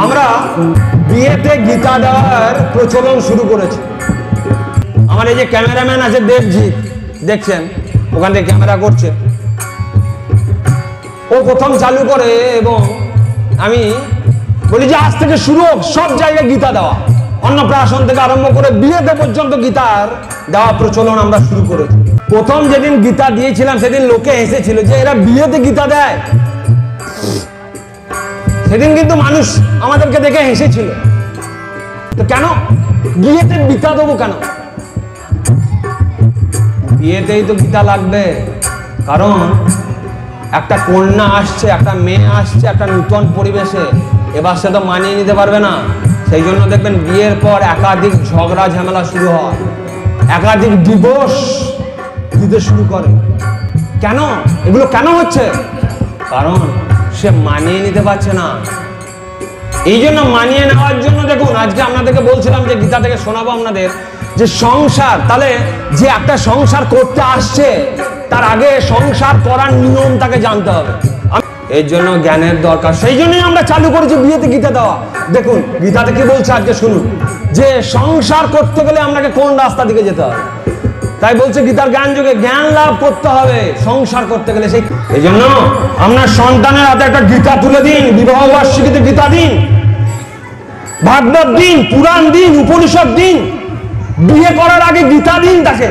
আমরা বিয়েতে গীতা দেওয়ার প্রচলন শুরু করেছি। আমার এই যে ক্যামেরাম্যান আছে দেবজিৎ, দেখছেন ওখান থেকে ক্যামেরা করছে, ও প্রথম চালু করে এবং আমি বলি যে আজ থেকে শুরু হোক সব জায়গায় গীতা দেওয়া, অন্নপ্রাশন থেকে আরম্ভ করে বিয়েতে পর্যন্ত গীতার দেওয়া প্রচলন আমরা শুরু করেছি। প্রথম যেদিন গীতা দিয়েছিলাম সেদিন লোকে হেসেছিল যে এরা বিয়েতে গীতা দেয়, সেদিন কিন্তু মানুষ আমাদেরকে দেখে হেসেছিল। তো কেন বিয়েতে গীতা দেবো কেন? বিয়েতেই তো গীতা লাগবে, কারণ একটা কন্যা আসছে, একটা মেয়ে আসছে একটা নূতন পরিবেশে, এবার সে তো মানিয়ে নিতে পারবে না। সেই জন্য দেখবেন বিয়ের পর একাধিক ঝগড়া ঝামেলা শুরু হয়, একাধিক ডিভোর্স দিতে শুরু করে। কেন এগুলো কেন হচ্ছে? কারণ সে মানিয়ে নিতে পারছে না। এই জন্য মানিয়ে নেওয়ার জন্য দেখুন আজকে আপনাদেরকে বলছিলাম যে গীতা থেকে শোনাবো আপনাদের যে সংসার, তাহলে যে একটা সংসার করতে আসছে তার আগে সংসার করার নিয়ম তাকে জানতে হবে, এর জন্য জ্ঞানের দরকার। সেই জন্যই আমরা চালু করেছি বিয়েতে গীতা দেওয়া। দেখুন গীতাতে কি বলছে আজকে শুনুন, যে সংসার করতে গেলে আপনাকে কোন রাস্তা দিকে যেতে হবে। তাই বলছে গীতার জ্ঞান যুগে জ্ঞান লাভ করতে হবে সংসার করতে গেলে। সেই এই জন্য আপনার সন্তানের হাতে একটা গীতা তুলে দিন, বিবাহ বার্ষিকীতে গীতা দিন, ভাগবত দিন, পুরাণ দিন, উপনিষদ দিন, বিয়ে করার আগে গীতা দিন তাকে।